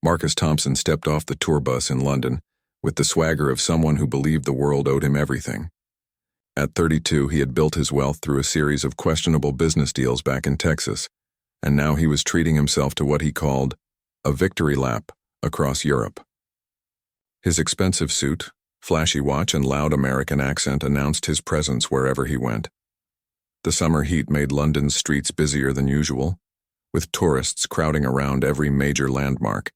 Marcus Thompson stepped off the tour bus in London with the swagger of someone who believed the world owed him everything. At 32, he had built his wealth through a series of questionable business deals back in Texas, and now he was treating himself to what he called a victory lap across Europe. His expensive suit, flashy watch, and loud American accent announced his presence wherever he went. The summer heat made London's streets busier than usual, with tourists crowding around every major landmark.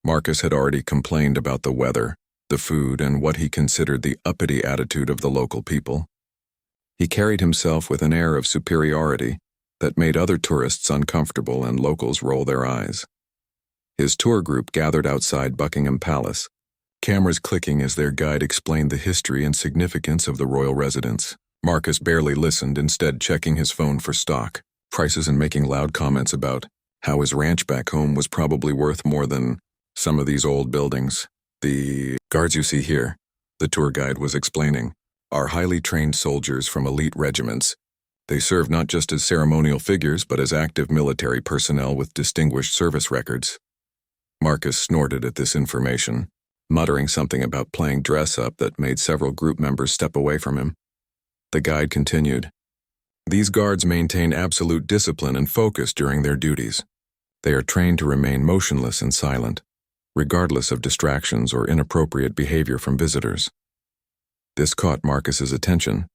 Marcus had already complained about the weather, the food, and what he considered the uppity attitude of the local people. He carried himself with an air of superiority that made other tourists uncomfortable and locals roll their eyes. His tour group gathered outside Buckingham Palace, cameras clicking as their guide explained the history and significance of the royal residence. Marcus barely listened, instead checking his phone for stock prices and making loud comments about how his ranch back home was probably worth more than some of these old buildings. The guards you see here, the tour guide was explaining, are highly trained soldiers from elite regiments. They serve not just as ceremonial figures but as active military personnel with distinguished service records. Marcus snorted at this information, muttering something about playing dress-up that made several group members step away from him. The guide continued, "These guards maintain absolute discipline and focus during their duties. They are trained to remain motionless and silent, regardless of distractions or inappropriate behavior from visitors." This caught Marcus's attention,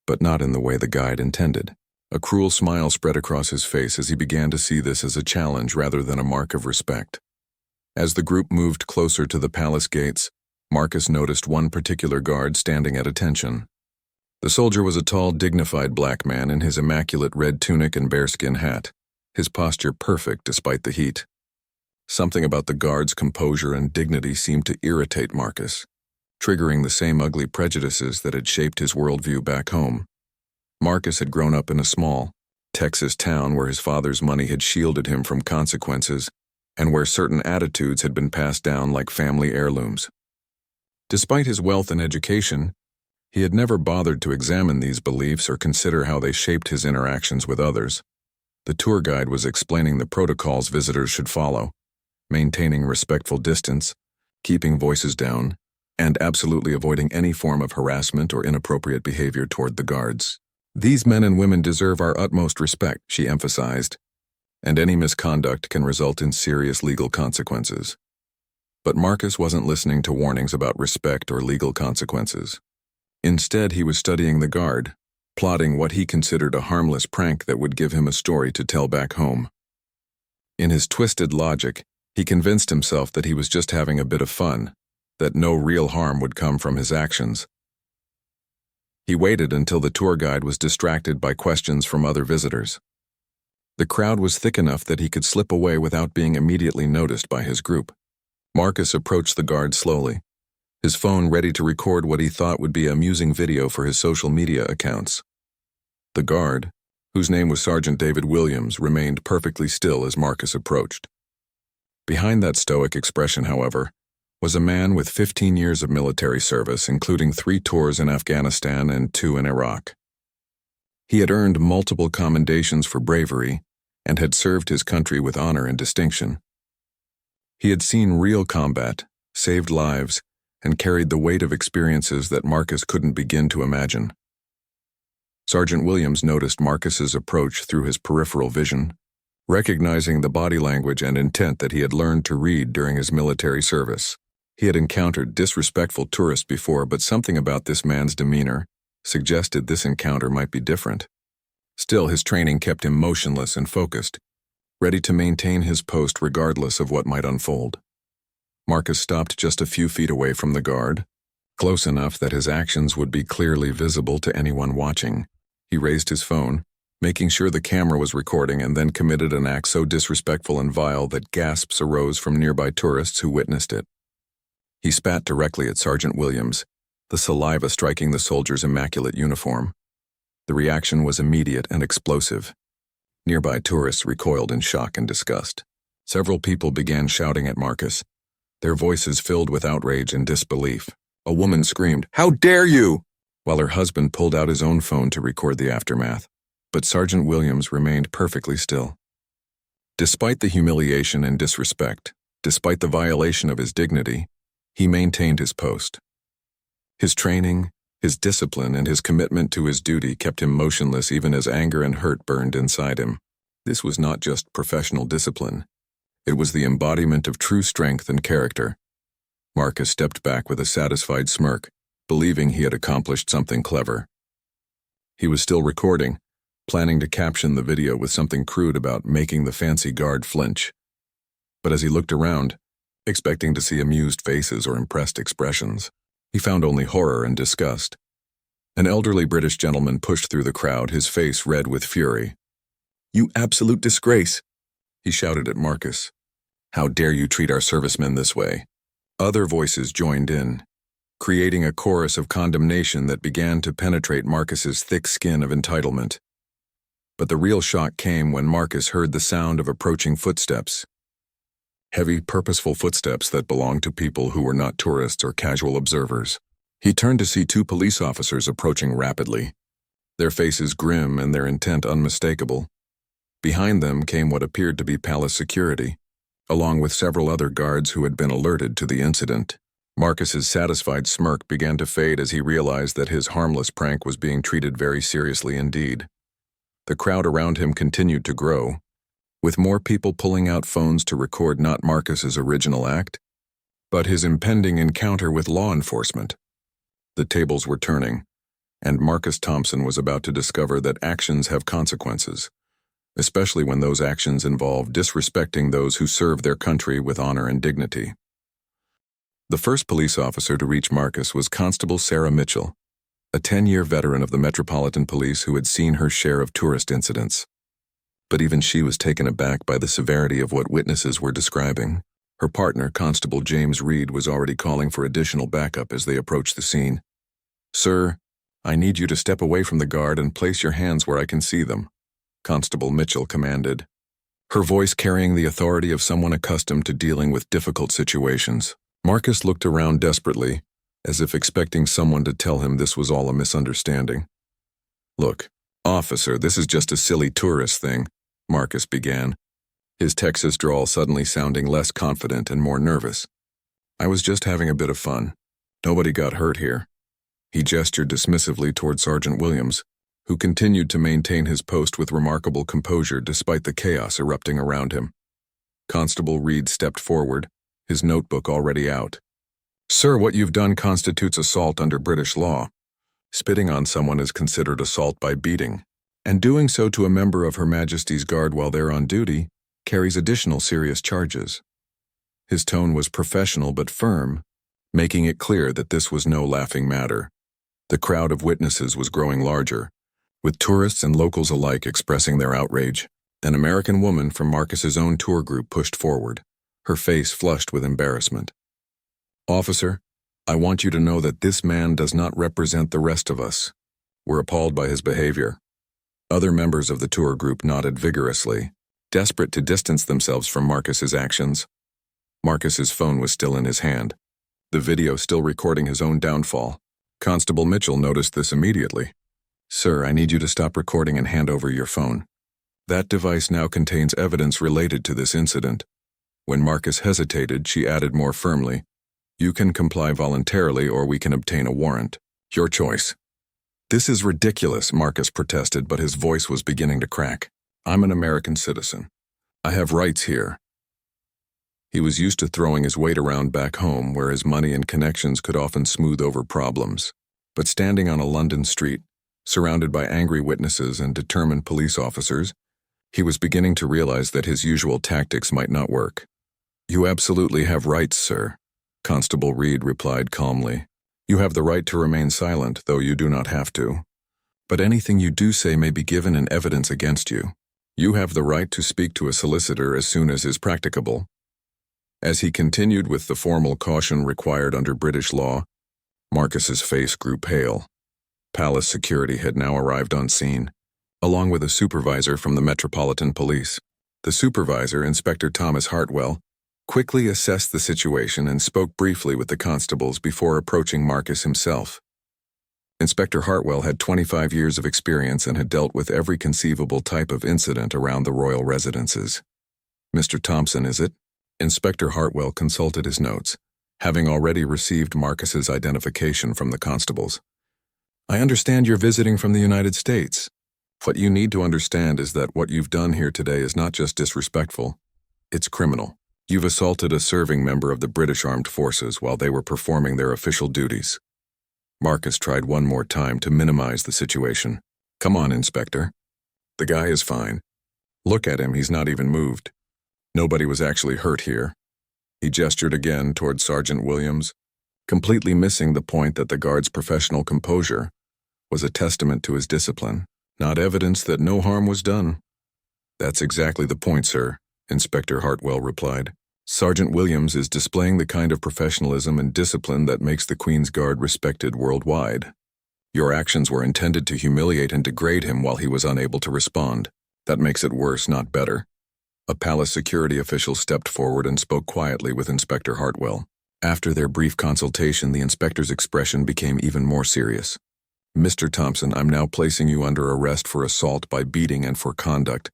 but not in the way the guide intended. A cruel smile spread across his face as he began to see this as a challenge rather than a mark of respect. As the group moved closer to the palace gates, Marcus noticed one particular guard standing at attention. The soldier was a tall, dignified black man in his immaculate red tunic and bearskin hat, his posture perfect despite the heat. Something about the guard's composure and dignity seemed to irritate Marcus, triggering the same ugly prejudices that had shaped his worldview back home. Marcus had grown up in a small, Texas town where his father's money had shielded him from consequences and where certain attitudes had been passed down like family heirlooms. Despite his wealth and education, he had never bothered to examine these beliefs or consider how they shaped his interactions with others. The tour guide was explaining the protocols visitors should follow, maintaining respectful distance, keeping voices down, and absolutely avoiding any form of harassment or inappropriate behavior toward the guards. "These men and women deserve our utmost respect," she emphasized, "and any misconduct can result in serious legal consequences." But Marcus wasn't listening to warnings about respect or legal consequences. Instead, he was studying the guard, plotting what he considered a harmless prank that would give him a story to tell back home. In his twisted logic, he convinced himself that he was just having a bit of fun, that no real harm would come from his actions. He waited until the tour guide was distracted by questions from other visitors. The crowd was thick enough that he could slip away without being immediately noticed by his group. Marcus approached the guard slowly, his phone ready to record what he thought would be an amusing video for his social media accounts. The guard, whose name was Sergeant David Williams, remained perfectly still as Marcus approached. Behind that stoic expression, however, was a man with 15 years of military service, including 3 tours in Afghanistan and 2 in Iraq. He had earned multiple commendations for bravery and had served his country with honor and distinction. He had seen real combat, saved lives, and carried the weight of experiences that Marcus couldn't begin to imagine. Sergeant Williams noticed Marcus's approach through his peripheral vision, recognizing the body language and intent that he had learned to read during his military service. He had encountered disrespectful tourists before, but something about this man's demeanor suggested this encounter might be different. Still, his training kept him motionless and focused, ready to maintain his post regardless of what might unfold. Marcus stopped just a few feet away from the guard, close enough that his actions would be clearly visible to anyone watching. He raised his phone, making sure the camera was recording, and then committed an act so disrespectful and vile that gasps arose from nearby tourists who witnessed it. He spat directly at Sergeant Williams, the saliva striking the soldier's immaculate uniform. The reaction was immediate and explosive. Nearby tourists recoiled in shock and disgust. Several people began shouting at Marcus, their voices filled with outrage and disbelief. A woman screamed, "How dare you!" while her husband pulled out his own phone to record the aftermath. But Sergeant Williams remained perfectly still. Despite the humiliation and disrespect, Despite the violation of his dignity, he maintained his post. His training, his discipline, and his commitment to his duty kept him motionless even as anger and hurt burned inside him. This was not just professional discipline. It was the embodiment of true strength and character. Marcus stepped back with a satisfied smirk, believing he had accomplished something clever. He was still recording, planning to caption the video with something crude about making the fancy guard flinch. But as he looked around, expecting to see amused faces or impressed expressions, he found only horror and disgust. An elderly British gentleman pushed through the crowd, his face red with fury. "You absolute disgrace!" he shouted at Marcus. "How dare you treat our servicemen this way?" Other voices joined in, creating a chorus of condemnation that began to penetrate Marcus's thick skin of entitlement. But the real shock came when Marcus heard the sound of approaching footsteps. Heavy, purposeful footsteps that belonged to people who were not tourists or casual observers. He turned to see two police officers approaching rapidly, their faces grim and their intent unmistakable. Behind them came what appeared to be palace security, along with several other guards who had been alerted to the incident. Marcus's satisfied smirk began to fade as he realized that his harmless prank was being treated very seriously indeed. The crowd around him continued to grow, with more people pulling out phones to record not Marcus's original act, but his impending encounter with law enforcement. The tables were turning, and Marcus Thompson was about to discover that actions have consequences, especially when those actions involve disrespecting those who serve their country with honor and dignity. The first police officer to reach Marcus was Constable Sarah Mitchell, a 10-year veteran of the Metropolitan Police who had seen her share of tourist incidents. But even she was taken aback by the severity of what witnesses were describing. Her partner, Constable James Reed, was already calling for additional backup as they approached the scene. "Sir, I need you to step away from the guard and place your hands where I can see them," Constable Mitchell commanded, her voice carrying the authority of someone accustomed to dealing with difficult situations. Marcus looked around desperately, as if expecting someone to tell him this was all a misunderstanding. "Look, officer, this is just a silly tourist thing," Marcus began, his Texas drawl suddenly sounding less confident and more nervous. "I was just having a bit of fun. Nobody got hurt here." He gestured dismissively toward Sergeant Williams, who continued to maintain his post with remarkable composure despite the chaos erupting around him. Constable Reed stepped forward, his notebook already out. "Sir, what you've done constitutes assault under British law. Spitting on someone is considered assault by beating, and doing so to a member of Her Majesty's Guard while they're on duty carries additional serious charges." His tone was professional but firm, making it clear that this was no laughing matter. The crowd of witnesses was growing larger, with tourists and locals alike expressing their outrage. An American woman from Marcus's own tour group pushed forward, her face flushed with embarrassment. "Officer, I want you to know that this man does not represent the rest of us. We're appalled by his behavior." Other members of the tour group nodded vigorously, desperate to distance themselves from Marcus's actions. Marcus's phone was still in his hand, the video still recording his own downfall. Constable Mitchell noticed this immediately. "Sir, I need you to stop recording and hand over your phone. That device now contains evidence related to this incident." When Marcus hesitated, she added more firmly, "You can comply voluntarily or we can obtain a warrant. Your choice." "This is ridiculous," Marcus protested, but his voice was beginning to crack. "I'm an American citizen. I have rights here." He was used to throwing his weight around back home, where his money and connections could often smooth over problems. But standing on a London street, surrounded by angry witnesses and determined police officers, he was beginning to realize that his usual tactics might not work. "You absolutely have rights, sir," Constable Reed replied calmly. "You have the right to remain silent, though you do not have to. But anything you do say may be given in evidence against you. You have the right to speak to a solicitor as soon as is practicable." As he continued with the formal caution required under British law, Marcus's face grew pale. Palace security had now arrived on scene, along with a supervisor from the Metropolitan Police. The supervisor, Inspector Thomas Hartwell, quickly assessed the situation and spoke briefly with the constables before approaching Marcus himself. Inspector Hartwell had 25 years of experience and had dealt with every conceivable type of incident around the royal residences. "Mr. Thompson, is it?" Inspector Hartwell consulted his notes, having already received Marcus's identification from the constables. I understand you're visiting from the United States. What you need to understand is that what you've done here today is not just disrespectful, it's criminal. You've assaulted a serving member of the British Armed Forces while they were performing their official duties. Marcus tried one more time to minimize the situation. Come on, Inspector. The guy is fine. Look at him, he's not even moved. Nobody was actually hurt here. He gestured again toward Sergeant Williams, completely missing the point that the guard's professional composure was a testament to his discipline, not evidence that no harm was done. That's exactly the point, sir, Inspector Hartwell replied. Sergeant Williams is displaying the kind of professionalism and discipline that makes the Queen's Guard respected worldwide. Your actions were intended to humiliate and degrade him while he was unable to respond. That makes it worse, not better. A palace security official stepped forward and spoke quietly with Inspector Hartwell. After their brief consultation, the inspector's expression became even more serious. Mr. Thompson, I'm now placing you under arrest for assault by beating and for conduct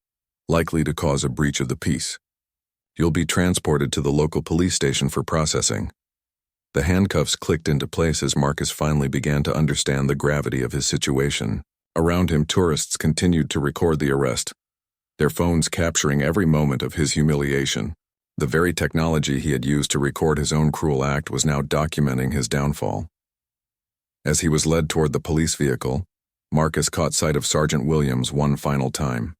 likely to cause a breach of the peace. You'll be transported to the local police station for processing. The handcuffs clicked into place as Marcus finally began to understand the gravity of his situation. Around him, tourists continued to record the arrest, their phones capturing every moment of his humiliation. The very technology he had used to record his own cruel act was now documenting his downfall. As he was led toward the police vehicle, Marcus caught sight of Sergeant Williams one final time.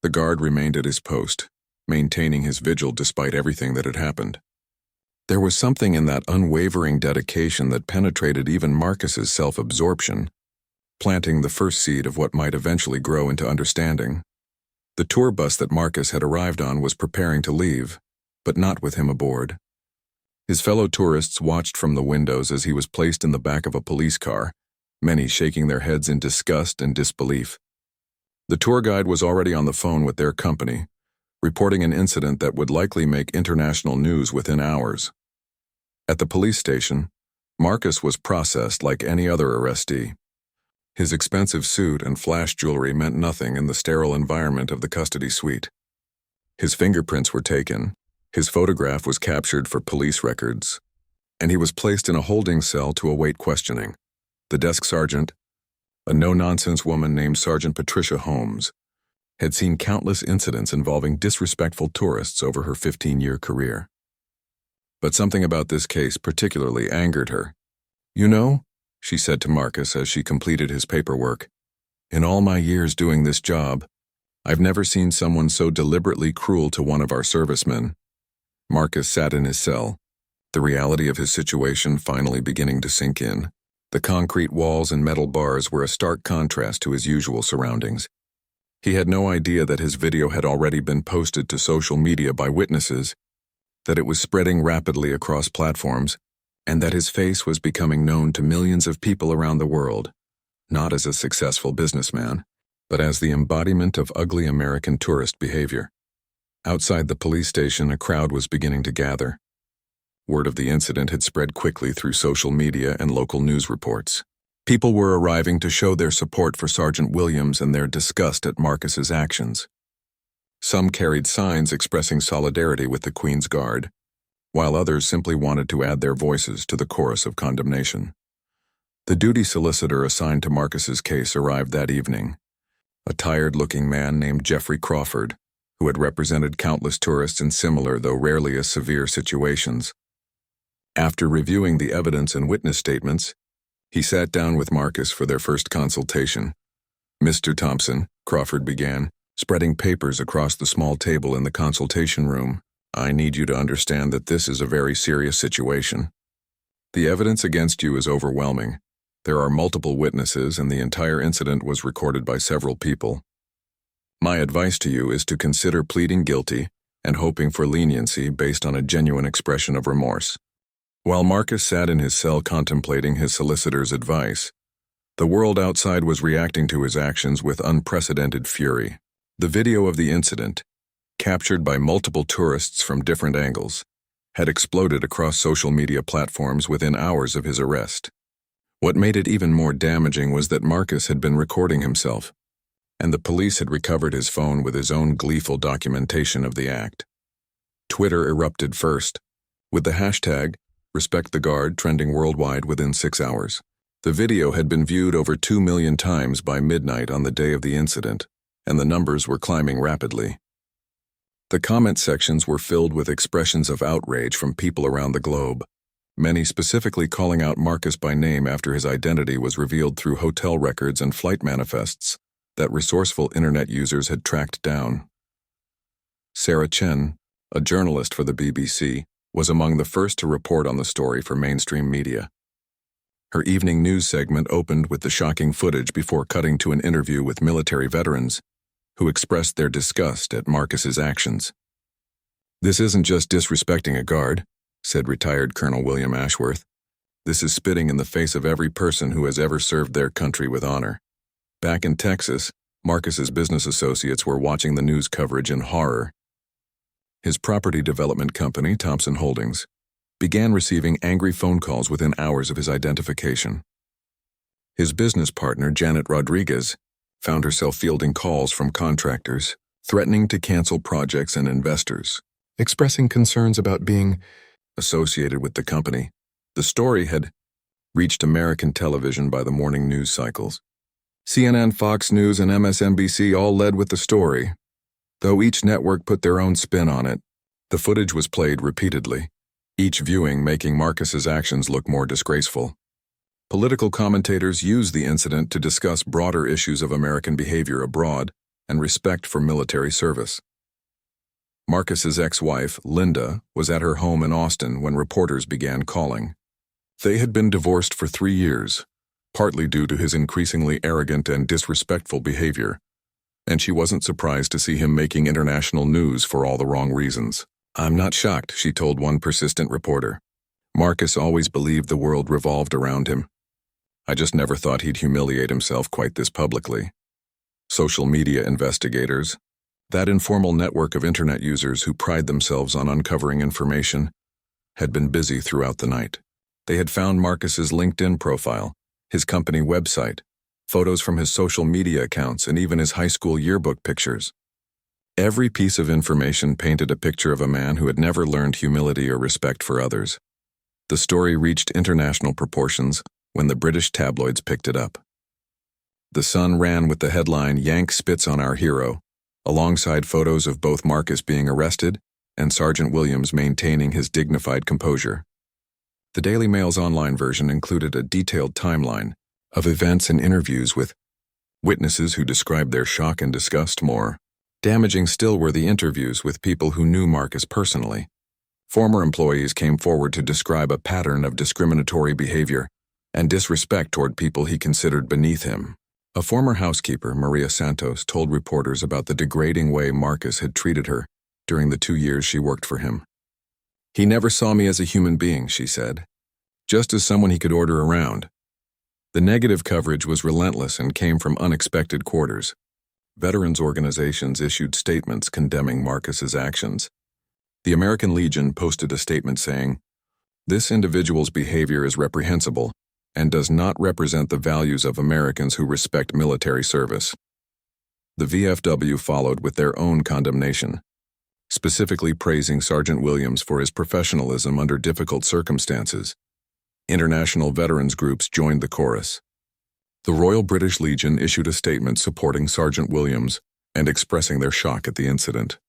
The guard remained at his post, maintaining his vigil despite everything that had happened. There was something in that unwavering dedication that penetrated even Marcus's self-absorption, planting the first seed of what might eventually grow into understanding. The tour bus that Marcus had arrived on was preparing to leave, but not with him aboard. His fellow tourists watched from the windows as he was placed in the back of a police car, many shaking their heads in disgust and disbelief. The tour guide was already on the phone with their company, reporting an incident that would likely make international news within hours. At the police station, Marcus was processed like any other arrestee. His expensive suit and flash jewelry meant nothing in the sterile environment of the custody suite. His fingerprints were taken, his photograph was captured for police records, and he was placed in a holding cell to await questioning. The desk sergeant, a no-nonsense woman named Sergeant Patricia Holmes, had seen countless incidents involving disrespectful tourists over her 15-year career. But something about this case particularly angered her. You know, she said to Marcus as she completed his paperwork, in all my years doing this job, I've never seen someone so deliberately cruel to one of our servicemen. Marcus sat in his cell, the reality of his situation finally beginning to sink in. The concrete walls and metal bars were a stark contrast to his usual surroundings. He had no idea that his video had already been posted to social media by witnesses, that it was spreading rapidly across platforms, and that his face was becoming known to millions of people around the world, not as a successful businessman, but as the embodiment of ugly American tourist behavior. Outside the police station, a crowd was beginning to gather. Word of the incident had spread quickly through social media and local news reports. People were arriving to show their support for Sergeant Williams and their disgust at Marcus's actions. Some carried signs expressing solidarity with the Queen's Guard, while others simply wanted to add their voices to the chorus of condemnation. The duty solicitor assigned to Marcus's case arrived that evening, a tired-looking man named Jeffrey Crawford, who had represented countless tourists in similar, though rarely as severe, situations. After reviewing the evidence and witness statements, he sat down with Marcus for their first consultation. Mr. Thompson, Crawford began, spreading papers across the small table in the consultation room, I need you to understand that this is a very serious situation. The evidence against you is overwhelming. There are multiple witnesses and the entire incident was recorded by several people. My advice to you is to consider pleading guilty and hoping for leniency based on a genuine expression of remorse. While Marcus sat in his cell contemplating his solicitor's advice, the world outside was reacting to his actions with unprecedented fury. The video of the incident, captured by multiple tourists from different angles, had exploded across social media platforms within hours of his arrest. What made it even more damaging was that Marcus had been recording himself, and the police had recovered his phone with his own gleeful documentation of the act. Twitter erupted first, with the hashtag #RespectTheGuard trending worldwide within 6 hours. The video had been viewed over 2 million times by midnight on the day of the incident, and the numbers were climbing rapidly. The comment sections were filled with expressions of outrage from people around the globe, many specifically calling out Marcus by name after his identity was revealed through hotel records and flight manifests that resourceful internet users had tracked down. Sarah Chen, a journalist for the BBC, was among the first to report on the story for mainstream media. Her evening news segment opened with the shocking footage before cutting to an interview with military veterans who expressed their disgust at Marcus's actions. "This isn't just disrespecting a guard," said retired Colonel William Ashworth. "This is spitting in the face of every person who has ever served their country with honor." Back in Texas, Marcus's business associates were watching the news coverage in horror. His property development company, Thompson Holdings, began receiving angry phone calls within hours of his identification. His business partner, Janet Rodriguez, found herself fielding calls from contractors, threatening to cancel projects and investors, expressing concerns about being associated with the company. The story had reached American television by the morning news cycles. CNN, Fox News, and MSNBC all led with the story. Though each network put their own spin on it, the footage was played repeatedly, each viewing making Marcus's actions look more disgraceful. Political commentators used the incident to discuss broader issues of American behavior abroad and respect for military service. Marcus's ex-wife, Linda, was at her home in Austin when reporters began calling. They had been divorced for 3 years, partly due to his increasingly arrogant and disrespectful behavior, and she wasn't surprised to see him making international news for all the wrong reasons. "I'm not shocked," she told one persistent reporter. "Marcus always believed the world revolved around him. I just never thought he'd humiliate himself quite this publicly." Social media investigators, that informal network of internet users who pride themselves on uncovering information, had been busy throughout the night. They had found Marcus's LinkedIn profile, his company website, photos from his social media accounts, and even his high school yearbook pictures. Every piece of information painted a picture of a man who had never learned humility or respect for others. The story reached international proportions when the British tabloids picked it up. The Sun ran with the headline, "Yank spits on our hero," alongside photos of both Marcus being arrested and Sergeant Williams maintaining his dignified composure. The Daily Mail's online version included a detailed timeline of events and interviews with witnesses who described their shock and disgust. More damaging still were the interviews with people who knew Marcus personally. Former employees came forward to describe a pattern of discriminatory behavior and disrespect toward people he considered beneath him. A former housekeeper, Maria Santos, told reporters about the degrading way Marcus had treated her during the 2 years she worked for him. "He never saw me as a human being," she said, "just as someone he could order around." The negative coverage was relentless and came from unexpected quarters. Veterans organizations issued statements condemning Marcus's actions. The American Legion posted a statement saying, "This individual's behavior is reprehensible and does not represent the values of Americans who respect military service." The VFW followed with their own condemnation, specifically praising Sergeant Williams for his professionalism under difficult circumstances. International veterans groups joined the chorus. The Royal British Legion issued a statement supporting Sergeant Williams and expressing their shock at the incident.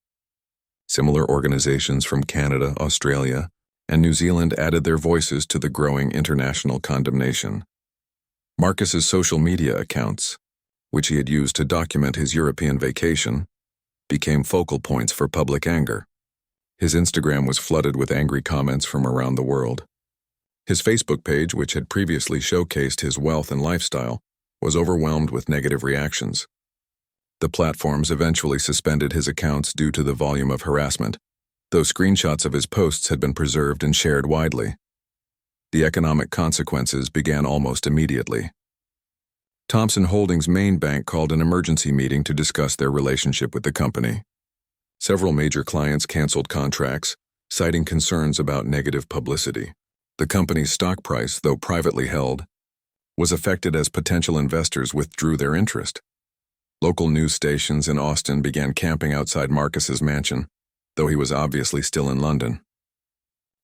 Similar organizations from Canada, Australia, and New Zealand added their voices to the growing international condemnation. Marcus's social media accounts, which he had used to document his European vacation, became focal points for public anger. His Instagram was flooded with angry comments from around the world. His Facebook page, which had previously showcased his wealth and lifestyle, was overwhelmed with negative reactions. The platforms eventually suspended his accounts due to the volume of harassment, though screenshots of his posts had been preserved and shared widely. The economic consequences began almost immediately. Thompson Holdings' main bank called an emergency meeting to discuss their relationship with the company. Several major clients canceled contracts, citing concerns about negative publicity. The company's stock price, though privately held, was affected as potential investors withdrew their interest. Local news stations in Austin began camping outside Marcus's mansion, though he was obviously still in London.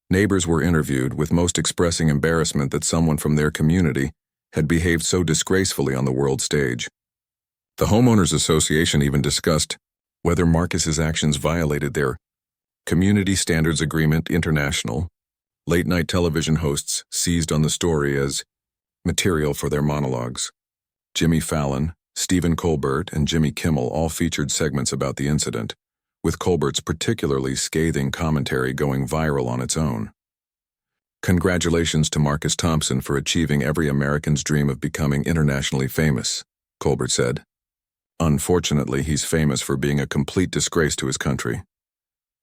Neighbors were interviewed, with most expressing embarrassment that someone from their community had behaved so disgracefully on the world stage. The Homeowners Association even discussed whether Marcus's actions violated their Community Standards Agreement International. Late-night television hosts seized on the story as material for their monologues. Jimmy Fallon, Stephen Colbert, and Jimmy Kimmel all featured segments about the incident, with Colbert's particularly scathing commentary going viral on its own. "Congratulations to Marcus Thompson for achieving every American's dream of becoming internationally famous," Colbert said. "Unfortunately, he's famous for being a complete disgrace to his country."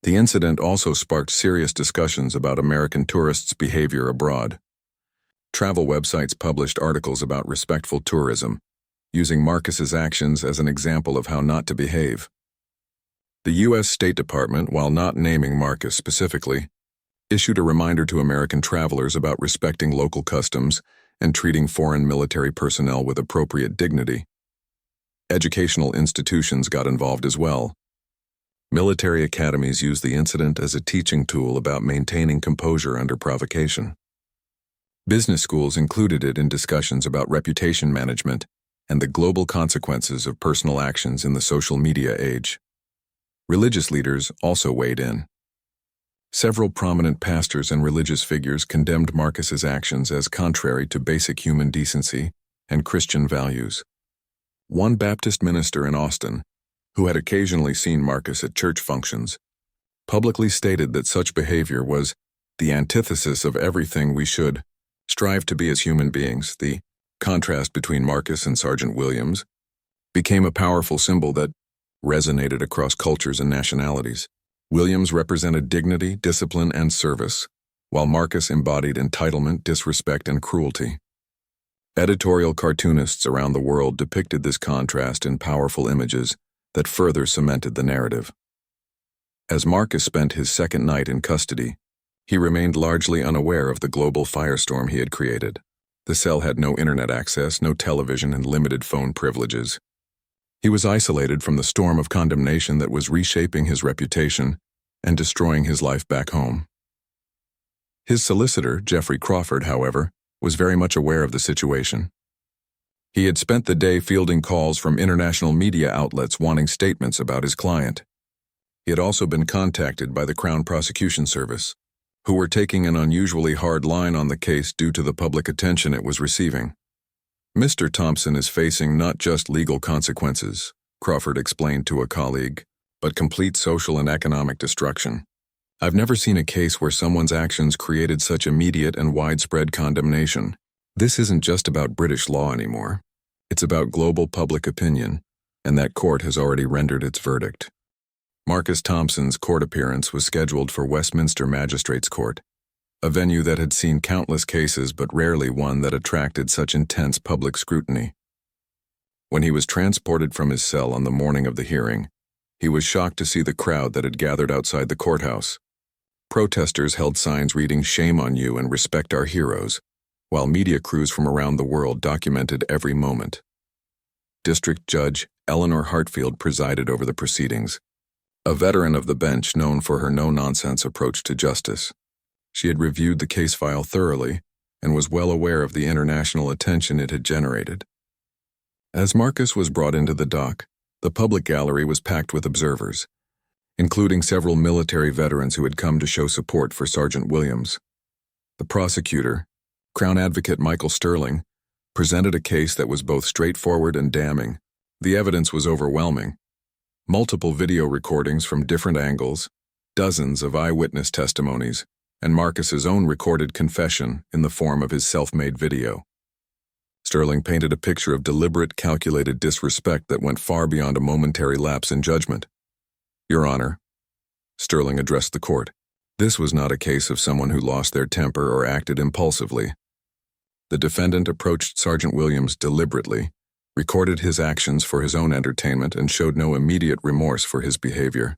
The incident also sparked serious discussions about American tourists' behavior abroad. Travel websites published articles about respectful tourism, using Marcus's actions as an example of how not to behave. The U.S. State Department, while not naming Marcus specifically, issued a reminder to American travelers about respecting local customs and treating foreign military personnel with appropriate dignity. Educational institutions got involved as well. Military academies used the incident as a teaching tool about maintaining composure under provocation. Business schools included it in discussions about reputation management and the global consequences of personal actions in the social media age. Religious leaders also weighed in. Several prominent pastors and religious figures condemned Marcus's actions as contrary to basic human decency and Christian values. One Baptist minister in Austin, who had occasionally seen Marcus at church functions, publicly stated that such behavior was the antithesis of everything we should strive to be as human beings. The contrast between Marcus and Sergeant Williams became a powerful symbol that resonated across cultures and nationalities. Williams represented dignity, discipline, and service, while Marcus embodied entitlement, disrespect, and cruelty. Editorial cartoonists around the world depicted this contrast in powerful images that further cemented the narrative. As Marcus spent his second night in custody, he remained largely unaware of the global firestorm he had created. The cell had no internet access, no television, and limited phone privileges. He was isolated from the storm of condemnation that was reshaping his reputation and destroying his life back home. His solicitor, Jeffrey Crawford, however, was very much aware of the situation. He had spent the day fielding calls from international media outlets wanting statements about his client. He had also been contacted by the Crown Prosecution Service, who were taking an unusually hard line on the case due to the public attention it was receiving. "Mr. Thompson is facing not just legal consequences," Crawford explained to a colleague, "but complete social and economic destruction. I've never seen a case where someone's actions created such immediate and widespread condemnation. This isn't just about British law anymore. It's about global public opinion, and that court has already rendered its verdict." Marcus Thompson's court appearance was scheduled for Westminster Magistrates Court, a venue that had seen countless cases but rarely one that attracted such intense public scrutiny. When he was transported from his cell on the morning of the hearing, he was shocked to see the crowd that had gathered outside the courthouse. Protesters held signs reading "Shame on you" and "Respect our heroes," while media crews from around the world documented every moment. District Judge Eleanor Hartfield presided over the proceedings, a veteran of the bench known for her no-nonsense approach to justice. She had reviewed the case file thoroughly and was well aware of the international attention it had generated. As Marcus was brought into the dock, the public gallery was packed with observers, including several military veterans who had come to show support for Sergeant Williams. The prosecutor, Crown Advocate Michael Sterling, presented a case that was both straightforward and damning. The evidence was overwhelming. Multiple video recordings from different angles, dozens of eyewitness testimonies, and Marcus's own recorded confession in the form of his self-made video. Sterling painted a picture of deliberate, calculated disrespect that went far beyond a momentary lapse in judgment. "Your Honor," Sterling addressed the court, "this was not a case of someone who lost their temper or acted impulsively. The defendant approached Sergeant Williams deliberately, recorded his actions for his own entertainment, and showed no immediate remorse for his behavior.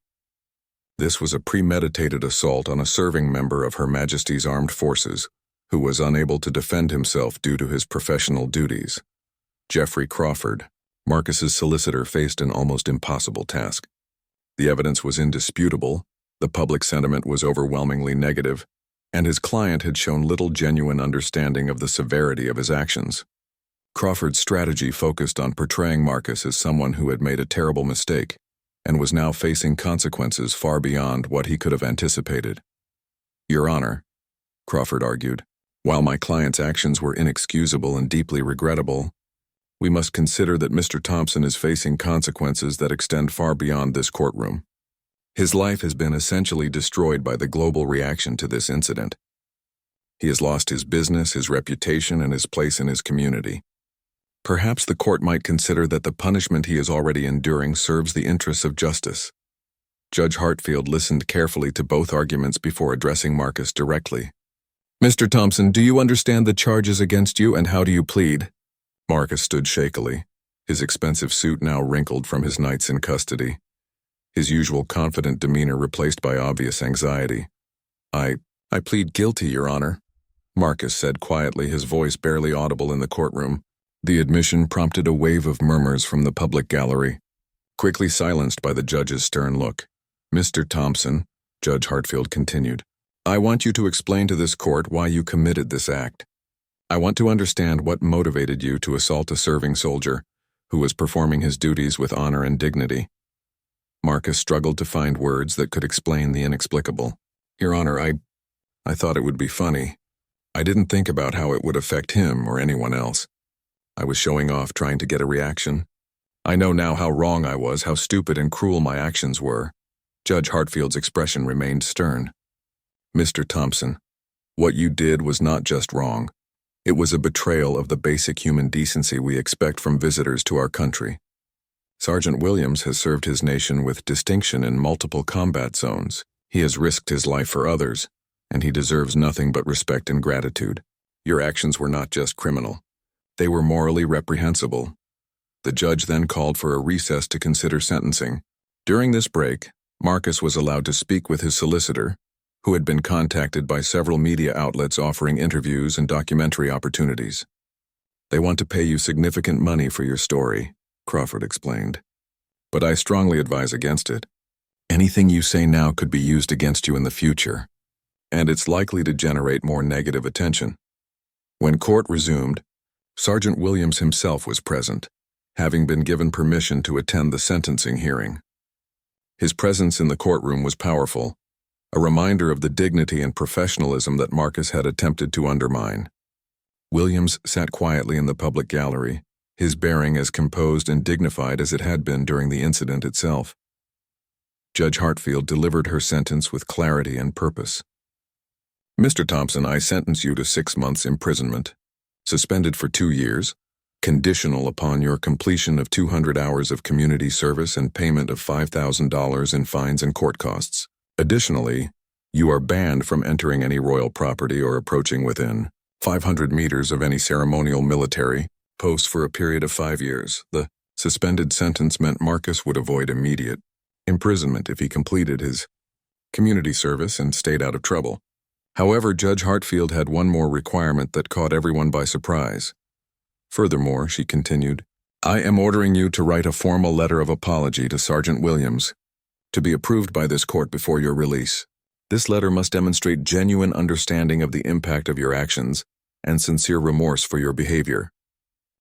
This was a premeditated assault on a serving member of Her Majesty's Armed Forces, who was unable to defend himself due to his professional duties." Jeffrey Crawford, Marcus's solicitor, faced an almost impossible task. The evidence was indisputable, The public sentiment was overwhelmingly negative, and his client had shown little genuine understanding of the severity of his actions. Crawford's strategy focused on portraying Marcus as someone who had made a terrible mistake and was now facing consequences far beyond what he could have anticipated. "Your Honor," Crawford argued, "while my client's actions were inexcusable and deeply regrettable, we must consider that Mr. Thompson is facing consequences that extend far beyond this courtroom. His life has been essentially destroyed by the global reaction to this incident. He has lost his business, his reputation, and his place in his community. Perhaps the court might consider that the punishment he is already enduring serves the interests of justice." Judge Hartfield listened carefully to both arguments before addressing Marcus directly. "Mr. Thompson, do you understand the charges against you, and how do you plead?" Marcus stood shakily, his expensive suit now wrinkled from his nights in custody, his usual confident demeanor replaced by obvious anxiety. I plead guilty, Your Honor," Marcus said quietly, his voice barely audible in the courtroom. The admission prompted a wave of murmurs from the public gallery, quickly silenced by the judge's stern look. "Mr. Thompson," Judge Hartfield continued, "I want you to explain to this court why you committed this act. I want to understand what motivated you to assault a serving soldier who was performing his duties with honor and dignity." Marcus struggled to find words that could explain the inexplicable. "Your Honor, I thought it would be funny. I didn't think about how it would affect him or anyone else. I was showing off, trying to get a reaction. I know now how wrong I was, how stupid and cruel my actions were." Judge Hartfield's expression remained stern. "Mr. Thompson, what you did was not just wrong. It was a betrayal of the basic human decency we expect from visitors to our country. Sergeant Williams has served his nation with distinction in multiple combat zones. He has risked his life for others, and he deserves nothing but respect and gratitude. Your actions were not just criminal. They were morally reprehensible." The judge then called for a recess to consider sentencing. During this break, Marcus was allowed to speak with his solicitor, who had been contacted by several media outlets offering interviews and documentary opportunities. "They want to pay you significant money for your story," Crawford explained. "But I strongly advise against it. Anything you say now could be used against you in the future, and it's likely to generate more negative attention." When court resumed, Sergeant Williams himself was present, having been given permission to attend the sentencing hearing. His presence in the courtroom was powerful, a reminder of the dignity and professionalism that Marcus had attempted to undermine. Williams sat quietly in the public gallery, his bearing as composed and dignified as it had been during the incident itself. Judge Hartfield delivered her sentence with clarity and purpose. "Mr. Thompson, I sentence you to 6 months imprisonment, suspended for 2 years, conditional upon your completion of 200 hours of community service and payment of $5,000 in fines and court costs. Additionally, you are banned from entering any royal property or approaching within 500 meters of any ceremonial military posts for a period of 5 years. The suspended sentence meant Marcus would avoid immediate imprisonment if he completed his community service and stayed out of trouble. However, Judge Hartfield had one more requirement that caught everyone by surprise. Furthermore, she continued, "I am ordering you to write a formal letter of apology to Sergeant Williams, to be approved by this court before your release. This letter must demonstrate genuine understanding of the impact of your actions and sincere remorse for your behavior.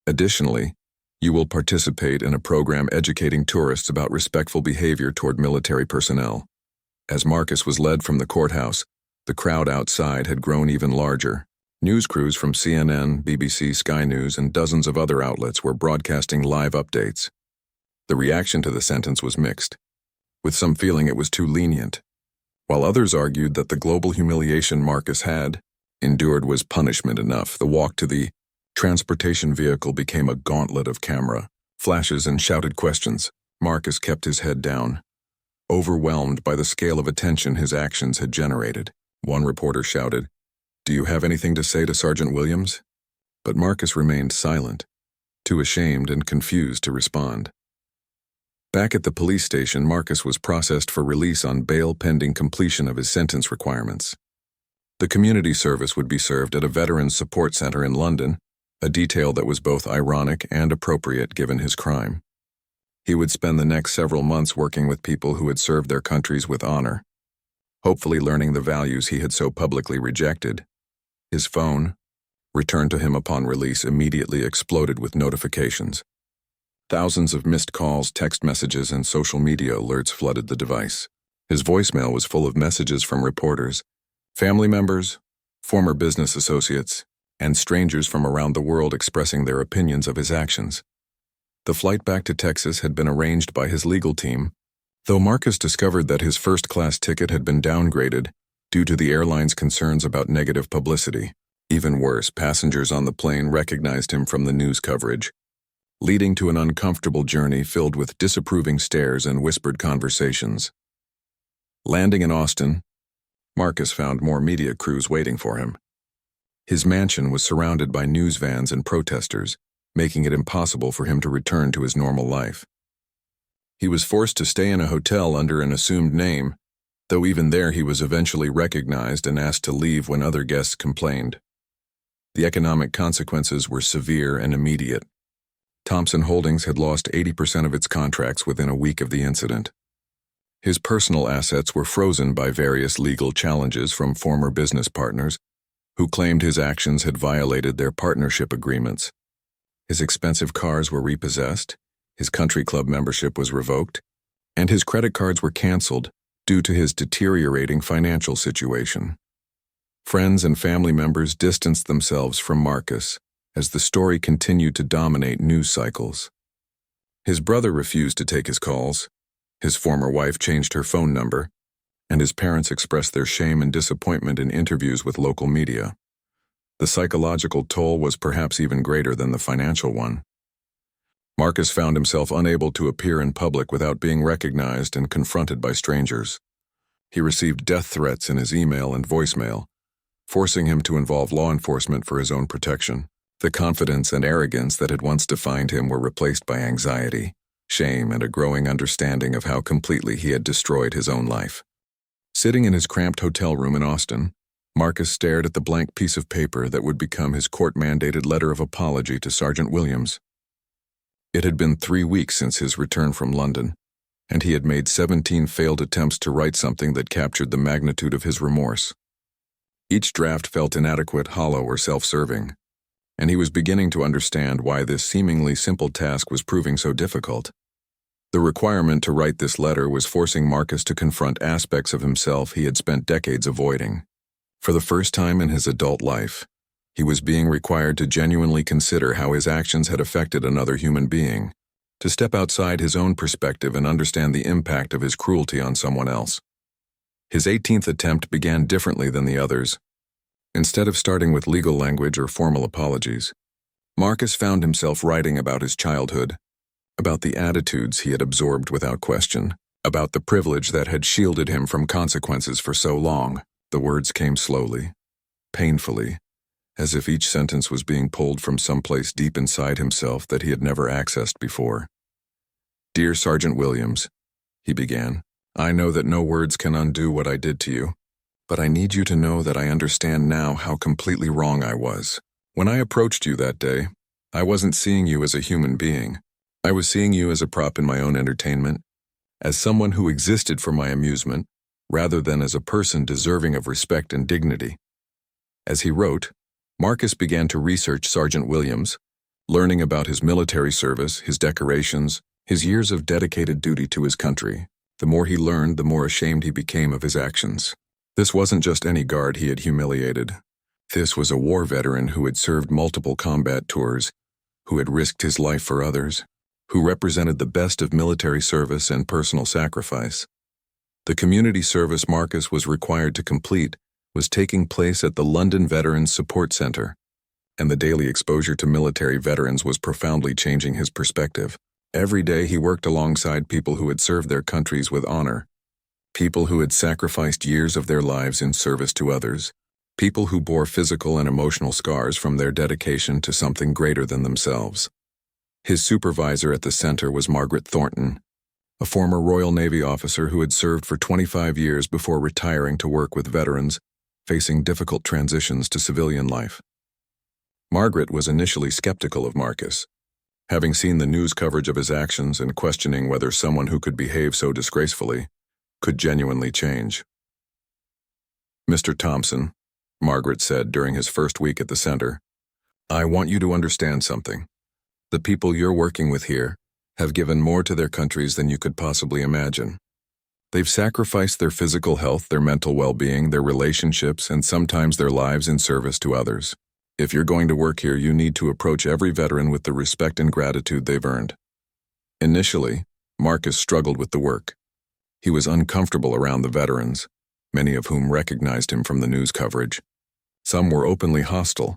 Additionally, you will participate in a program educating tourists about respectful behavior toward military personnel." As Marcus was led from the courthouse, the crowd outside had grown even larger. News crews from CNN, BBC, Sky News, and dozens of other outlets were broadcasting live updates. The reaction to the sentence was mixed, with some feeling it was too lenient, while others argued that the global humiliation Marcus had endured was punishment enough. The walk to the transportation vehicle became a gauntlet of camera, flashes, and shouted questions. Marcus kept his head down, overwhelmed by the scale of attention his actions had generated. One reporter shouted, "Do you have anything to say to Sergeant Williams?" But Marcus remained silent, too ashamed and confused to respond. Back at the police station, Marcus was processed for release on bail pending completion of his sentence requirements. The community service would be served at a veterans support center in London, a detail that was both ironic and appropriate given his crime. He would spend the next several months working with people who had served their countries with honor. hopefully learning the values he had so publicly rejected. His phone, returned to him upon release, immediately exploded with notifications. Thousands of missed calls, text messages, and social media alerts flooded the device. His voicemail was full of messages from reporters, family members, former business associates, and strangers from around the world expressing their opinions of his actions. The flight back to Texas had been arranged by his legal team, though Marcus discovered that his first-class ticket had been downgraded due to the airline's concerns about negative publicity. Even worse, passengers on the plane recognized him from the news coverage, leading to an uncomfortable journey filled with disapproving stares and whispered conversations. Landing in Austin, Marcus found more media crews waiting for him. His mansion was surrounded by news vans and protesters, making it impossible for him to return to his normal life. He was forced to stay in a hotel under an assumed name, though even there he was eventually recognized and asked to leave when other guests complained. The economic consequences were severe and immediate. Thompson Holdings had lost 80% of its contracts within a week of the incident. His personal assets were frozen by various legal challenges from former business partners who claimed his actions had violated their partnership agreements. His expensive cars were repossessed, his country club membership was revoked, and his credit cards were canceled due to his deteriorating financial situation. Friends and family members distanced themselves from Marcus as the story continued to dominate news cycles. His brother refused to take his calls, his former wife changed her phone number, and his parents expressed their shame and disappointment in interviews with local media. The psychological toll was perhaps even greater than the financial one. Marcus found himself unable to appear in public without being recognized and confronted by strangers. He received death threats in his email and voicemail, forcing him to involve law enforcement for his own protection. The confidence and arrogance that had once defined him were replaced by anxiety, shame, and a growing understanding of how completely he had destroyed his own life. Sitting in his cramped hotel room in Austin, Marcus stared at the blank piece of paper that would become his court-mandated letter of apology to Sergeant Williams. It had been 3 weeks since his return from London, and he had made 17 failed attempts to write something that captured the magnitude of his remorse. Each draft felt inadequate, hollow, or self-serving, and he was beginning to understand why this seemingly simple task was proving so difficult. The requirement to write this letter was forcing Marcus to confront aspects of himself he had spent decades avoiding. For the first time in his adult life, he was being required to genuinely consider how his actions had affected another human being, to step outside his own perspective and understand the impact of his cruelty on someone else. His 18th attempt began differently than the others. Instead of starting with legal language or formal apologies, Marcus found himself writing about his childhood, about the attitudes he had absorbed without question, about the privilege that had shielded him from consequences for so long. The words came slowly, painfully, as if each sentence was being pulled from someplace deep inside himself that he had never accessed before. "Dear Sergeant Williams," he began, "I know that no words can undo what I did to you, but I need you to know that I understand now how completely wrong I was. When I approached you that day, I wasn't seeing you as a human being. I was seeing you as a prop in my own entertainment, as someone who existed for my amusement, rather than as a person deserving of respect and dignity." As he wrote, Marcus began to research Sergeant Williams, learning about his military service, his decorations, his years of dedicated duty to his country. The more he learned, the more ashamed he became of his actions. This wasn't just any guard he had humiliated. This was a war veteran who had served multiple combat tours, who had risked his life for others, who represented the best of military service and personal sacrifice. The community service Marcus was required to complete was taking place at the London Veterans Support Center, and the daily exposure to military veterans was profoundly changing his perspective. Every day he worked alongside people who had served their countries with honor, people who had sacrificed years of their lives in service to others, people who bore physical and emotional scars from their dedication to something greater than themselves. His supervisor at the center was Margaret Thornton, a former Royal Navy officer who had served for 25 years before retiring to work with veterans facing difficult transitions to civilian life. Margaret was initially skeptical of Marcus, having seen the news coverage of his actions and questioning whether someone who could behave so disgracefully could genuinely change. Mr. Thompson, Margaret said during his first week at the center, I want you to understand something. The people you're working with here have given more to their countries than you could possibly imagine. They've sacrificed their physical health, their mental well-being, their relationships, and sometimes their lives in service to others. If you're going to work here, you need to approach every veteran with the respect and gratitude they've earned. Initially, Marcus struggled with the work. He was uncomfortable around the veterans, many of whom recognized him from the news coverage. Some were openly hostile,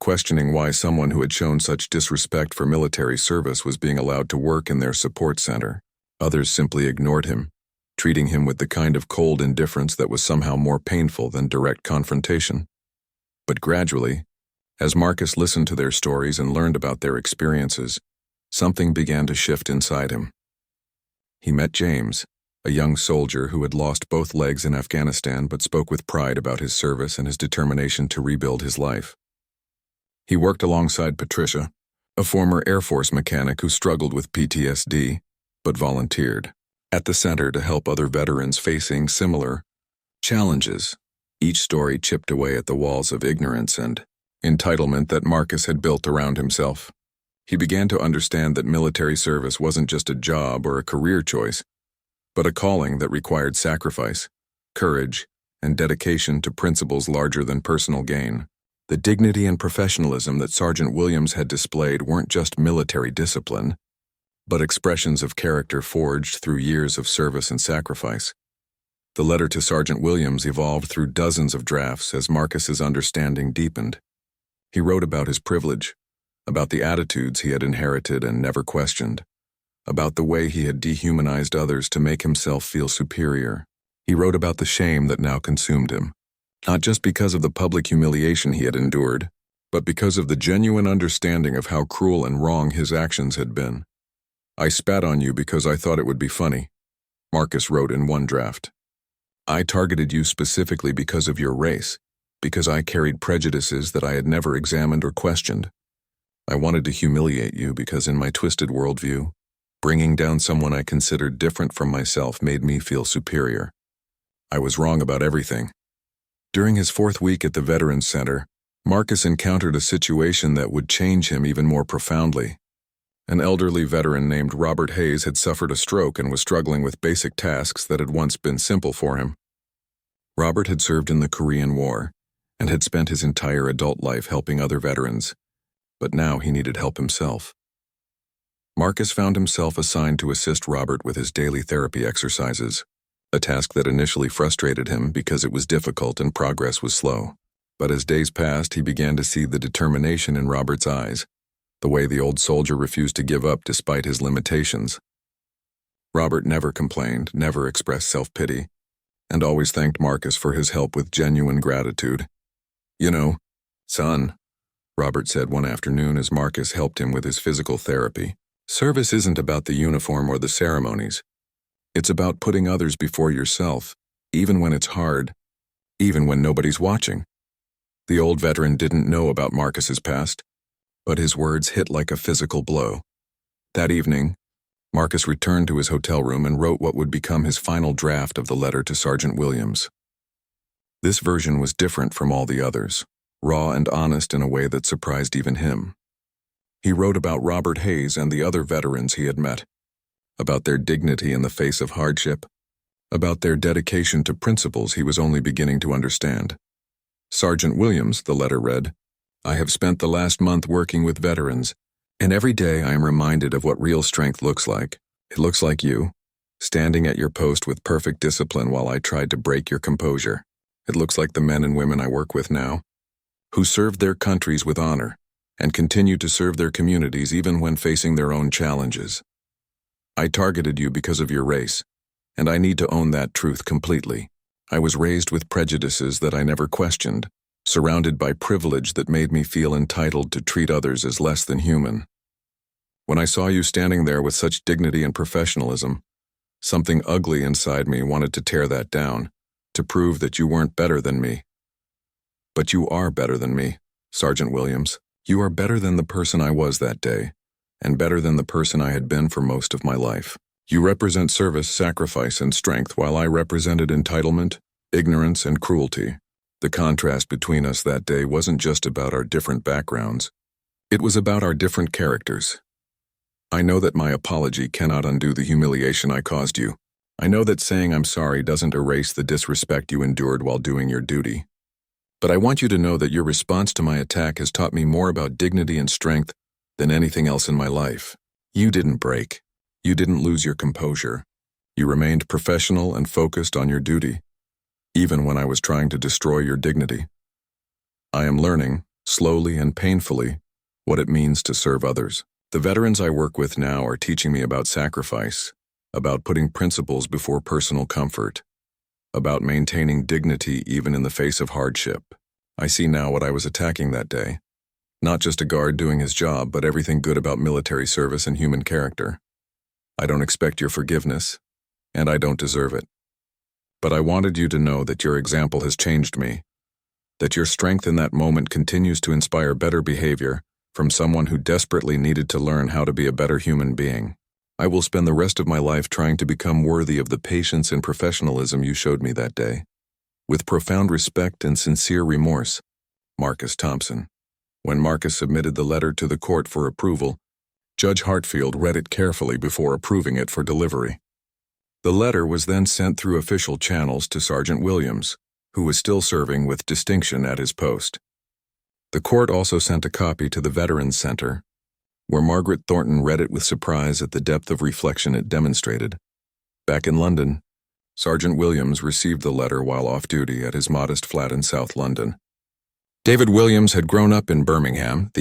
questioning why someone who had shown such disrespect for military service was being allowed to work in their support center. Others simply ignored him, treating him with the kind of cold indifference that was somehow more painful than direct confrontation. But gradually, as Marcus listened to their stories and learned about their experiences, something began to shift inside him. He met James, a young soldier who had lost both legs in Afghanistan but spoke with pride about his service and his determination to rebuild his life. He worked alongside Patricia, a former Air Force mechanic who struggled with PTSD, but volunteered at the center to help other veterans facing similar challenges. Each story chipped away at the walls of ignorance and entitlement that Marcus had built around himself. He began to understand that military service wasn't just a job or a career choice, but a calling that required sacrifice, courage, and dedication to principles larger than personal gain. The dignity and professionalism that Sergeant Williams had displayed weren't just military discipline, but expressions of character forged through years of service and sacrifice. The letter to Sergeant Williams evolved through dozens of drafts as Marcus's understanding deepened. He wrote about his privilege, about the attitudes he had inherited and never questioned, about the way he had dehumanized others to make himself feel superior. He wrote about the shame that now consumed him, not just because of the public humiliation he had endured, but because of the genuine understanding of how cruel and wrong his actions had been. I spat on you because I thought it would be funny, Marcus wrote in one draft. I targeted you specifically because of your race, because I carried prejudices that I had never examined or questioned. I wanted to humiliate you because in my twisted worldview, bringing down someone I considered different from myself made me feel superior. I was wrong about everything. During his 4th week at the Veterans Center, Marcus encountered a situation that would change him even more profoundly. An elderly veteran named Robert Hayes had suffered a stroke and was struggling with basic tasks that had once been simple for him. Robert had served in the Korean War and had spent his entire adult life helping other veterans, but now he needed help himself. Marcus found himself assigned to assist Robert with his daily therapy exercises, a task that initially frustrated him because it was difficult and progress was slow. But as days passed, he began to see the determination in Robert's eyes, the way the old soldier refused to give up despite his limitations. Robert never complained, never expressed self-pity, and always thanked Marcus for his help with genuine gratitude. You know, son, Robert said one afternoon as Marcus helped him with his physical therapy, service isn't about the uniform or the ceremonies. It's about putting others before yourself, even when it's hard, even when nobody's watching. The old veteran didn't know about Marcus's past, but his words hit like a physical blow. That evening, Marcus returned to his hotel room and wrote what would become his final draft of the letter to Sergeant Williams. This version was different from all the others, raw and honest in a way that surprised even him. He wrote about Robert Hayes and the other veterans he had met, about their dignity in the face of hardship, about their dedication to principles he was only beginning to understand. Sergeant Williams, the letter read, I have spent the last month working with veterans, and every day I am reminded of what real strength looks like. It looks like you, standing at your post with perfect discipline while I tried to break your composure. It looks like the men and women I work with now, who served their countries with honor and continue to serve their communities even when facing their own challenges. I targeted you because of your race, and I need to own that truth completely. I was raised with prejudices that I never questioned, surrounded by privilege that made me feel entitled to treat others as less than human. When I saw you standing there with such dignity and professionalism, something ugly inside me wanted to tear that down, to prove that you weren't better than me. But you are better than me, Sergeant Williams. You are better than the person I was that day, and better than the person I had been for most of my life. You represent service, sacrifice, and strength, while I represented entitlement, ignorance, and cruelty. The contrast between us that day wasn't just about our different backgrounds. It was about our different characters. I know that my apology cannot undo the humiliation I caused you. I know that saying I'm sorry doesn't erase the disrespect you endured while doing your duty. But I want you to know that your response to my attack has taught me more about dignity and strength than anything else in my life. You didn't break. You didn't lose your composure. You remained professional and focused on your duty, even when I was trying to destroy your dignity. I am learning, slowly and painfully, what it means to serve others. The veterans I work with now are teaching me about sacrifice, about putting principles before personal comfort, about maintaining dignity even in the face of hardship. I see now what I was attacking that day. Not just a guard doing his job, but everything good about military service and human character. I don't expect your forgiveness, and I don't deserve it. But I wanted you to know that your example has changed me, that your strength in that moment continues to inspire better behavior from someone who desperately needed to learn how to be a better human being. I will spend the rest of my life trying to become worthy of the patience and professionalism you showed me that day. With profound respect and sincere remorse, Marcus Thompson. When Marcus submitted the letter to the court for approval, Judge Hartfield read it carefully before approving it for delivery. The letter was then sent through official channels to Sergeant Williams, who was still serving with distinction at his post. The court also sent a copy to the Veterans Center, where Margaret Thornton read it with surprise at the depth of reflection it demonstrated. Back in London, Sergeant Williams received the letter while off duty at his modest flat in South London. David Williams had grown up in Birmingham.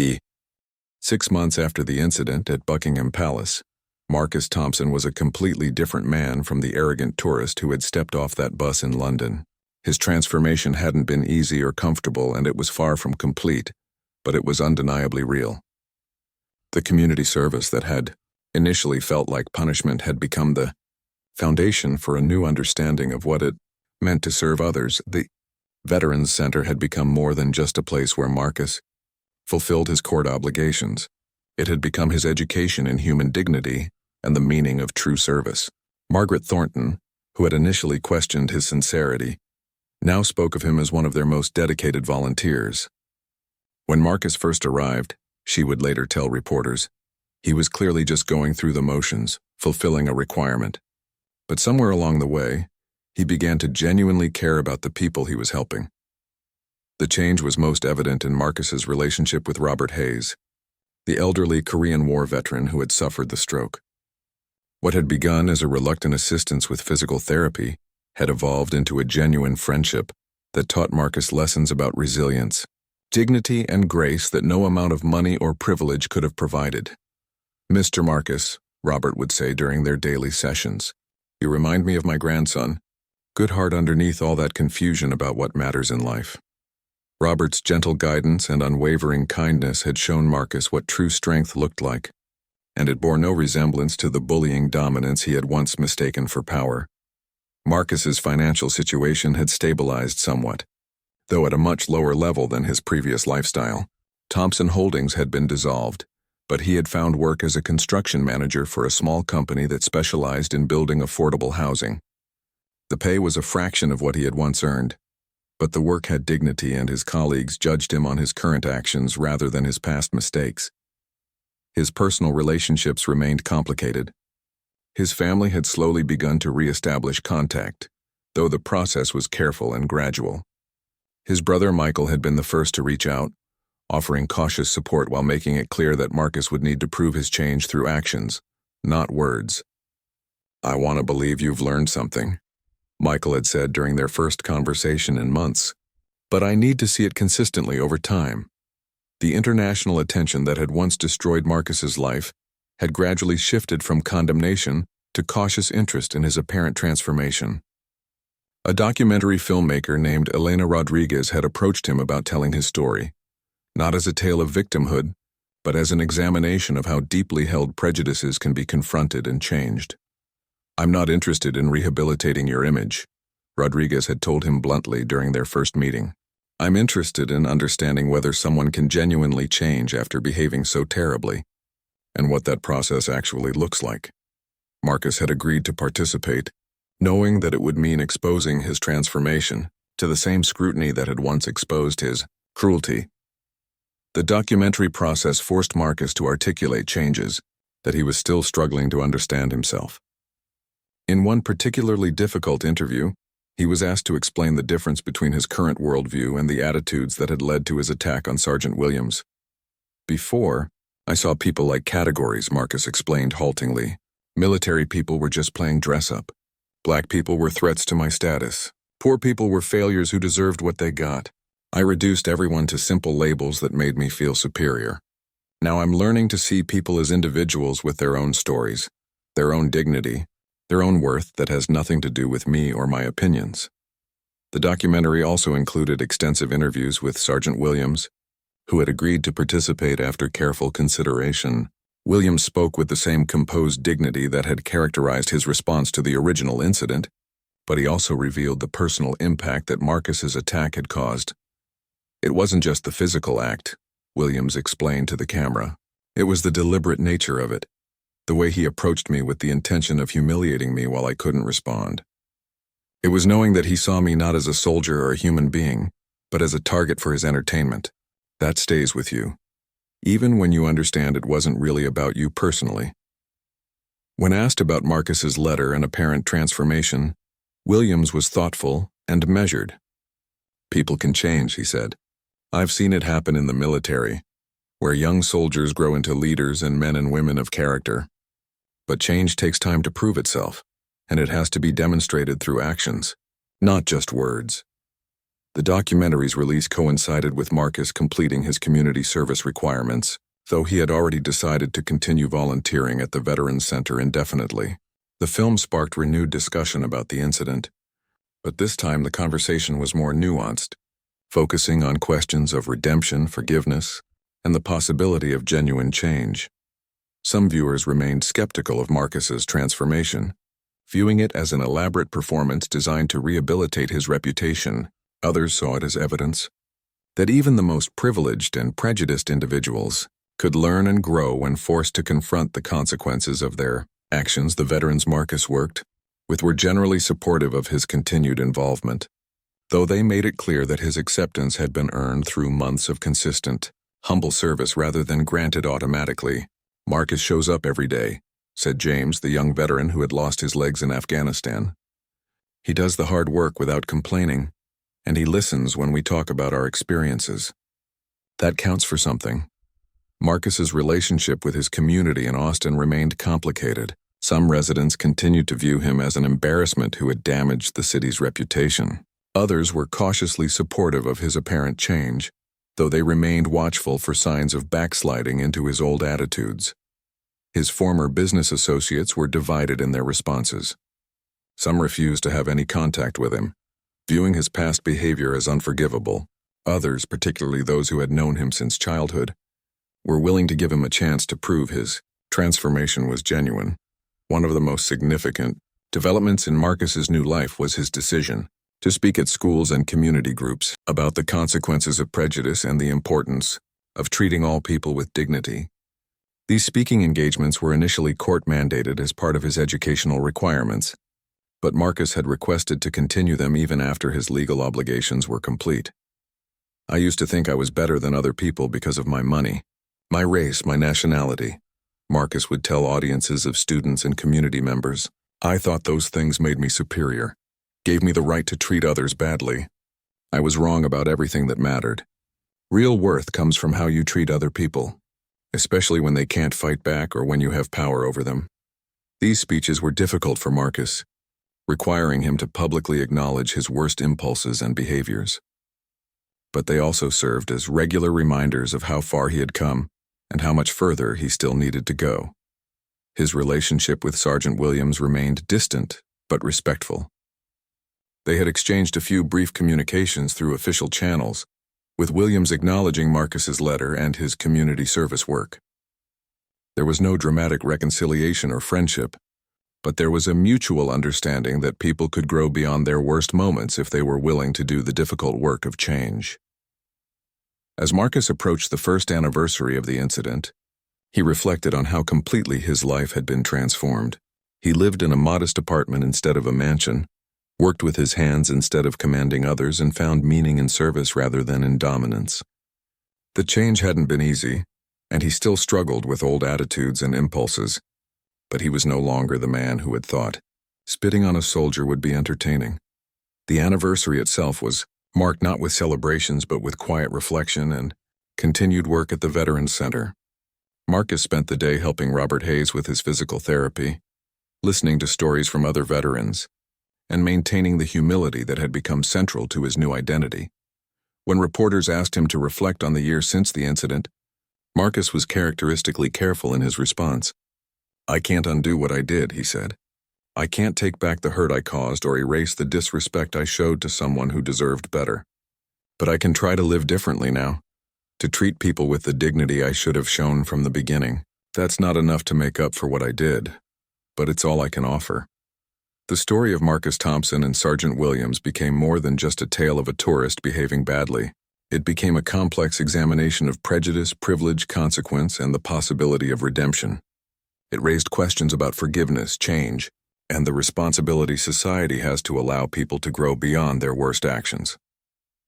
6 months after the incident at Buckingham Palace, Marcus Thompson was a completely different man from the arrogant tourist who had stepped off that bus in London. His transformation hadn't been easy or comfortable, and it was far from complete, but it was undeniably real. The community service that had initially felt like punishment had become the foundation for a new understanding of what it meant to serve others. The Veterans Center had become more than just a place where Marcus fulfilled his court obligations. It had become his education in human dignity and the meaning of true service. Margaret Thornton, who had initially questioned his sincerity, now spoke of him as one of their most dedicated volunteers. When Marcus first arrived, she would later tell reporters, he was clearly just going through the motions, fulfilling a requirement. But somewhere along the way, he began to genuinely care about the people he was helping. The change was most evident in Marcus's relationship with Robert Hayes, the elderly Korean War veteran who had suffered the stroke. What had begun as a reluctant assistance with physical therapy had evolved into a genuine friendship that taught Marcus lessons about resilience, dignity, and grace that no amount of money or privilege could have provided. "Mr. Marcus," Robert would say during their daily sessions, "you remind me of my grandson. Good heart underneath all that confusion about what matters in life." Robert's gentle guidance and unwavering kindness had shown Marcus what true strength looked like, and it bore no resemblance to the bullying dominance he had once mistaken for power. Marcus's financial situation had stabilized somewhat, though at a much lower level than his previous lifestyle. Thompson Holdings had been dissolved, but he had found work as a construction manager for a small company that specialized in building affordable housing. The pay was a fraction of what he had once earned, but the work had dignity, and his colleagues judged him on his current actions rather than his past mistakes. His personal relationships remained complicated. His family had slowly begun to re-establish contact, though the process was careful and gradual. His brother Michael had been the first to reach out, offering cautious support while making it clear that Marcus would need to prove his change through actions, not words. "I want to believe you've learned something," Michael had said during their first conversation in months, "but I need to see it consistently over time." The international attention that had once destroyed Marcus's life had gradually shifted from condemnation to cautious interest in his apparent transformation. A documentary filmmaker named Elena Rodriguez had approached him about telling his story, not as a tale of victimhood, but as an examination of how deeply held prejudices can be confronted and changed. "I'm not interested in rehabilitating your image," Rodriguez had told him bluntly during their first meeting. "I'm interested in understanding whether someone can genuinely change after behaving so terribly, and what that process actually looks like." Marcus had agreed to participate, knowing that it would mean exposing his transformation, to the same scrutiny that had once exposed his cruelty. The documentary process forced Marcus to articulate changes that he was still struggling to understand himself. In one particularly difficult interview, he was asked to explain the difference between his current worldview and the attitudes that had led to his attack on Sergeant Williams. Before, I saw people like categories, Marcus explained haltingly. Military people were just playing dress-up. Black people were threats to my status. Poor people were failures who deserved what they got. I reduced everyone to simple labels that made me feel superior. Now I'm learning to see people as individuals with their own stories, their own dignity, their own worth that has nothing to do with me or my opinions. The documentary also included extensive interviews with Sergeant Williams, who had agreed to participate after careful consideration. Williams spoke with the same composed dignity that had characterized his response to the original incident, but he also revealed the personal impact that Marcus's attack had caused. It wasn't just the physical act, Williams explained to the camera. It was the deliberate nature of it, the way he approached me with the intention of humiliating me while I couldn't respond. It was knowing that he saw me not as a soldier or a human being, but as a target for his entertainment. That stays with you, even when you understand it wasn't really about you personally. When asked about Marcus's letter and apparent transformation, Williams was thoughtful and measured. People can change, he said. I've seen it happen in the military, where young soldiers grow into leaders and men and women of character. But change takes time to prove itself, and it has to be demonstrated through actions, not just words. The documentary's release coincided with Marcus completing his community service requirements, though he had already decided to continue volunteering at the Veterans Center indefinitely. The film sparked renewed discussion about the incident, but this time the conversation was more nuanced, focusing on questions of redemption, forgiveness, and the possibility of genuine change. Some viewers remained skeptical of Marcus's transformation, viewing it as an elaborate performance designed to rehabilitate his reputation. Others saw it as evidence that even the most privileged and prejudiced individuals could learn and grow when forced to confront the consequences of their actions. The veterans Marcus worked with were generally supportive of his continued involvement, though they made it clear that his acceptance had been earned through months of consistent, humble service rather than granted automatically. Marcus shows up every day, said James, the young veteran who had lost his legs in Afghanistan. He does the hard work without complaining, and he listens when we talk about our experiences. That counts for something. Marcus's relationship with his community in Austin remained complicated. Some residents continued to view him as an embarrassment who had damaged the city's reputation. Others were cautiously supportive of his apparent change, though they remained watchful for signs of backsliding into his old attitudes. His former business associates were divided in their responses. Some refused to have any contact with him, viewing his past behavior as unforgivable. Others, particularly those who had known him since childhood, were willing to give him a chance to prove his transformation was genuine. One of the most significant developments in Marcus's new life was his decision to speak at schools and community groups about the consequences of prejudice and the importance of treating all people with dignity. These speaking engagements were initially court-mandated as part of his educational requirements, but Marcus had requested to continue them even after his legal obligations were complete. I used to think I was better than other people because of my money, my race, my nationality, Marcus would tell audiences of students and community members. I thought those things made me superior, gave me the right to treat others badly. I was wrong about everything that mattered. Real worth comes from how you treat other people, especially when they can't fight back or when you have power over them. These speeches were difficult for Marcus, requiring him to publicly acknowledge his worst impulses and behaviors. But they also served as regular reminders of how far he had come and how much further he still needed to go. His relationship with Sergeant Williams remained distant but respectful. They had exchanged a few brief communications through official channels, with Williams acknowledging Marcus's letter and his community service work. There was no dramatic reconciliation or friendship, but there was a mutual understanding that people could grow beyond their worst moments if they were willing to do the difficult work of change. As Marcus approached the first anniversary of the incident, he reflected on how completely his life had been transformed. He lived in a modest apartment instead of a mansion, worked with his hands instead of commanding others, and found meaning in service rather than in dominance. The change hadn't been easy, and he still struggled with old attitudes and impulses, but he was no longer the man who had thought spitting on a soldier would be entertaining. The anniversary itself was marked not with celebrations but with quiet reflection and continued work at the Veterans Center. Marcus spent the day helping Robert Hayes with his physical therapy, listening to stories from other veterans, and maintaining the humility that had become central to his new identity. When reporters asked him to reflect on the year since the incident, Marcus was characteristically careful in his response. "I can't undo what I did," he said. "I can't take back the hurt I caused or erase the disrespect I showed to someone who deserved better. But I can try to live differently now, to treat people with the dignity I should have shown from the beginning. That's not enough to make up for what I did, but it's all I can offer." The story of Marcus Thompson and Sergeant Williams became more than just a tale of a tourist behaving badly. It became a complex examination of prejudice, privilege, consequence, and the possibility of redemption. It raised questions about forgiveness, change, and the responsibility society has to allow people to grow beyond their worst actions.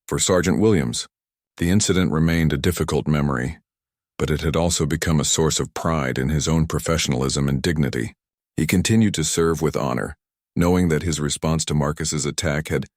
For Sergeant Williams, the incident remained a difficult memory, but it had also become a source of pride in his own professionalism and dignity. He continued to serve with honor, knowing that his response to Marcus's attack had